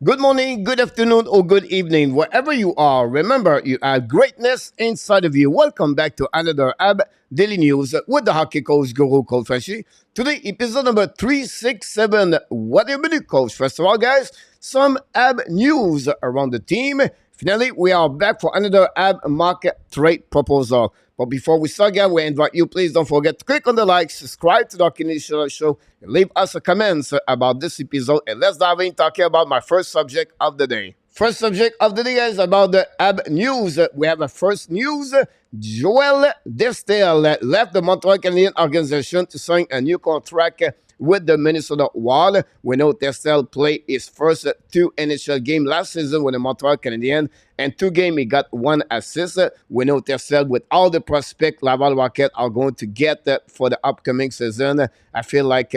Good morning, good afternoon, or good evening, wherever you are. Remember, you have greatness inside of you. Welcome back to another AB Daily News with the hockey coach guru called Frenchy. Today, episode number 367. What do you believe, coach? First of all, guys, some AB news around the team. Finally, we are back for another AB Mock Trade Proposal. But before we start, guys, we invite you, please don't forget to click on the like, subscribe to the Canadian Show, and leave us a comment about this episode. And let's dive in talking about my first subject of the day. First subject of the day is about the AB news. We have a first news. Joel Teasdale left the Montreal Canadiens organization to sign a new contract with the Minnesota Wild. We know Teasdale played his first two NHL games last season with the Montreal Canadiens, and 2 games he got 1 assist. We know Teasdale, with all the prospects Laval Rocket are going to get for the upcoming season, I feel like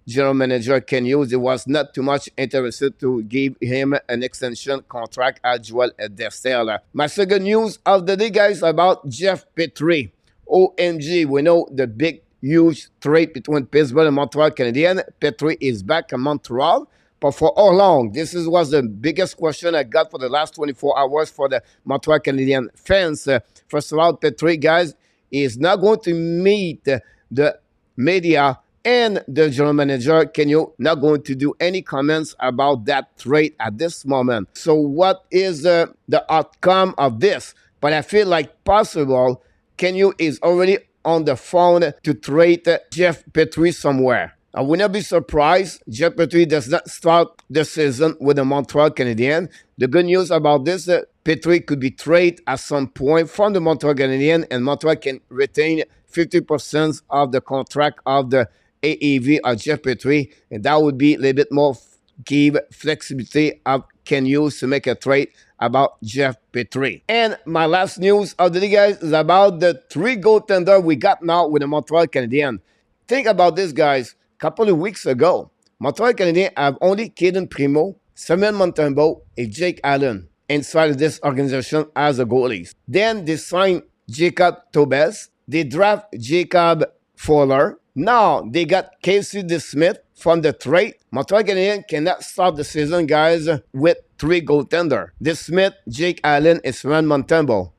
General Manager Ken Hughes was not too much interested to give him an extension contract at Joel Teasdale. My second news of the day, guys, about Jeff Petry. OMG, we know the big huge trade between Pittsburgh and Montreal Canadiens. Petry is back in Montreal. But for how long? This was the biggest question I got for the last 24 hours for the Montreal Canadiens fans. First of all, Petry, guys, is not going to meet the media and the general manager. Can you not going to do any comments about that trade at this moment? So what is the outcome of this? But I feel like possible Kenyu is already on the phone to trade Jeff Petry somewhere. I would not be surprised Jeff Petry does not start the season with the Montreal Canadiens. The good news about this, Petry could be traded at some point from the Montreal Canadiens, and Montreal can retain 50% of the contract of the AAV of Jeff Petry, and that would be a little bit more give flexibility of Ken Hughes to make a trade about Jeff Petry. And my last news of the day, guys, is about the 3 goaltenders we got now with the Montreal Canadiens. Think about this, guys. A couple of weeks ago, Montreal Canadiens have only Caden Primo, Samuel Montembeault, and Jake Allen inside of this organization as a goalies. Then they signed Jacob Tobes. They draft Jacob Fowler. Now they got Casey DeSmith from the trade. Montreal Canadiens cannot start the season, guys, with 3 goaltenders. DeSmith, Jake Allen, and Samuel Montembeault.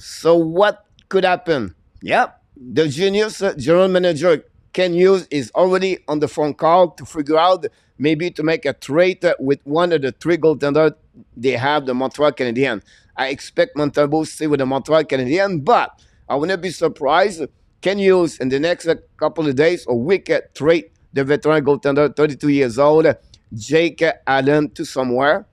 So what could happen? Yep, the genius general manager Ken Hughes is already on the phone call to figure out maybe to make a trade with one of the 3 goaltenders they have, the Montreal Canadiens. I expect Montembeault to stay with the Montreal Canadiens, but I would not be surprised Ken Hughes in the next couple of days or week trade the veteran goaltender, 32 years old, Jake Allen to somewhere,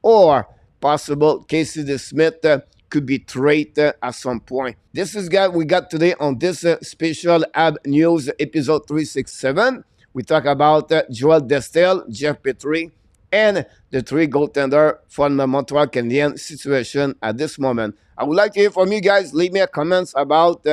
or possible Casey DeSmith could be traded at some point. This is what we got today on this special AB News episode 367. We talk about Joel Teasdale, Jeff Petry, and the 3 goaltender from the Montreal Canadiens situation at this moment. I would like to hear from you guys. Leave me a comments about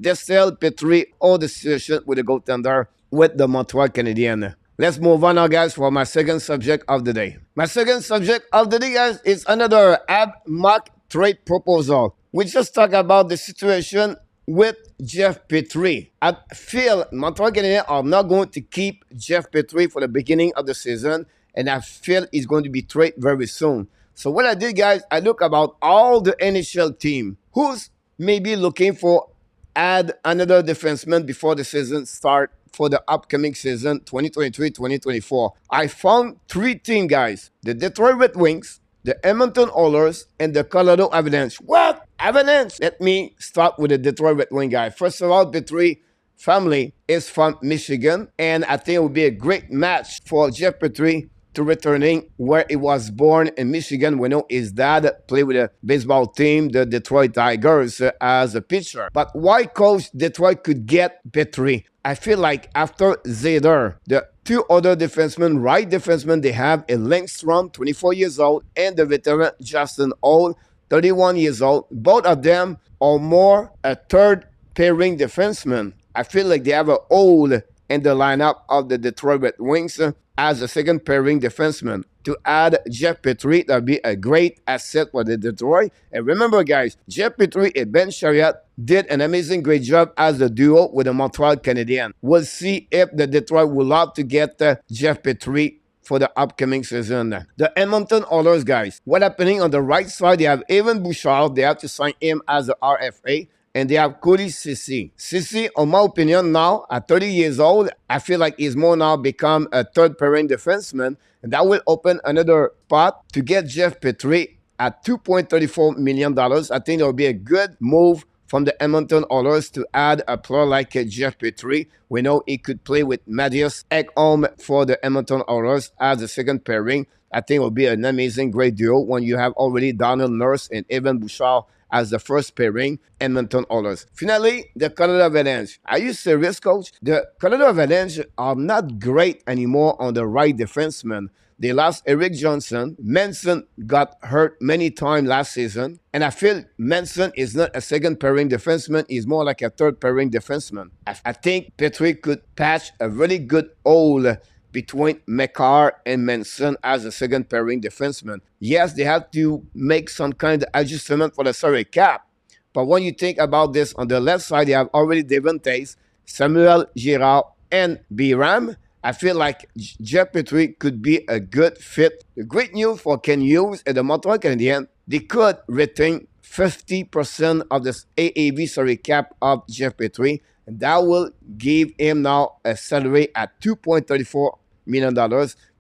Teasdale, Petry, or the situation with the goaltender with the Montreal Canadiens. Let's move on now, guys, for my second subject of the day. My second subject of the day, guys, is another AB Mock Trade Proposal. We just talked about the situation with Jeff Petry. I feel Montreal Canadiens are not going to keep Jeff Petry for the beginning of the season, and I feel he's going to be traded very soon. So what I did, guys, I look about all the NHL team who's maybe looking for add another defenseman before the season start for the upcoming season 2023-2024. I found 3 teams, guys. The Detroit Red Wings, the Edmonton Oilers, and the Colorado Avalanche. What? Avalanche? Let me start with the Detroit Red Wings, guys. First of all, Petry family is from Michigan, and I think it would be a great match for Jeff Petry to returning where he was born in Michigan. We know his dad played with a baseball team, the Detroit Tigers, as a pitcher. But why coach Detroit could get Petry? I feel like after SLATER, the 2 other defensemen, right defensemen they have, a Lindstrom, 24 years old, and the veteran Justin Holl, 31 years old. Both of them are more a third pairing defenseman. I feel like they have a hole in the lineup of the Detroit Red Wings as a second pairing defenseman. To add Jeff Petry, that would be a great asset for the Detroit. And remember, guys, Jeff Petry and Ben Chariot did an amazing great job as a duo with the Montreal Canadiens. We'll see if the Detroit will love to get Jeff Petry for the upcoming season. The Edmonton Oilers, guys. What happening on the right side? They have Evan Bouchard. They have to sign him as the RFA. And they have Cody Ceci. Ceci, in my opinion, now at 30 years old, I feel like he's more now become a third pairing defenseman. And that will open another spot to get Jeff Petry at $2.34 million. I think it will be a good move from the Edmonton Oilers to add a player like Jeff Petry. We know he could play with Mattias Ekholm for the Edmonton Oilers as the second pairing. I think it will be an amazing, great duo when you have already Donald Nurse and Evan Bouchard as the first pairing, Edmonton Oilers. Finally, the Colorado Avalanche. Are you serious, coach? The Colorado Avalanche are not great anymore on the right defenseman. They lost Eric Johnson. Manson got hurt many times last season. And I feel Manson is not a second pairing defenseman. He's more like a third pairing defenseman. I think Petry could patch a really good hole between McCarr and Manson as a second pairing defenseman. Yes, they have to make some kind of adjustment for the salary cap. But when you think about this, on the left side, they have already Devon Tays, Samuel Girard, and Biram. I feel like Jeff Petry could be a good fit. The great news for Ken Hughes and the Montreal Canadiens, they could retain 50% of the AAV salary cap of Jeff Petry. And that will give him now a salary at $2.34 million.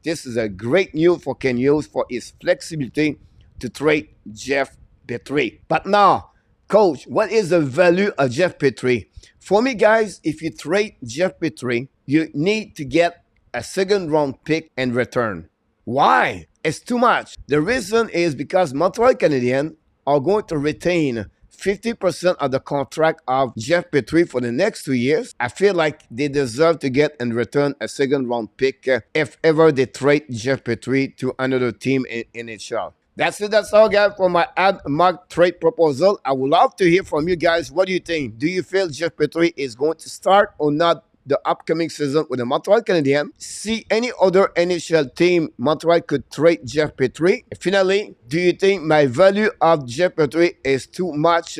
This is a great news for Ken Hughes for his flexibility to trade Jeff Petry. But now, coach, what is the value of Jeff Petry? For me, guys, if you trade Jeff Petry, you need to get a second round pick and return. Why? It's too much. The reason is because Montreal Canadiens are going to retain 50% of the contract of Jeff Petry for the next 2 years. I feel like they deserve to get in return a second round pick if ever they trade Jeff Petry to another team in NHL. That's it. That's all, guys, for my Habs Mock Trade Proposal. I would love to hear from you guys. What do you think? Do you feel Jeff Petry is going to start or not the upcoming season with the Montreal Canadiens? See any other NHL team Montreal could trade Jeff Petry? Finally, do you think my value of Jeff Petry is too much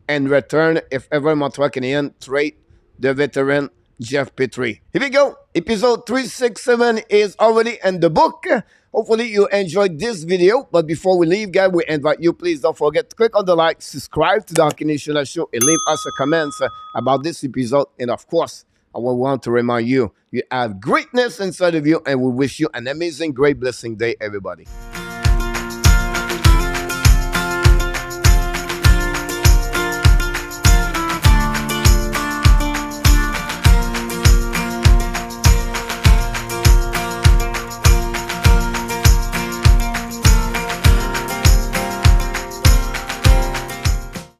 in return if ever Montreal Canadiens trade the veteran Jeff Petry? Here we go. Episode 367 is already in the book. Hopefully you enjoyed this video. But before we leave, guys, we invite you, please don't forget to click on the like, subscribe to the Hockey Nation Show, and leave us a comment about this episode. And of course, I will want to remind you, you have greatness inside of you, and we wish you an amazing, great, blessing day, everybody.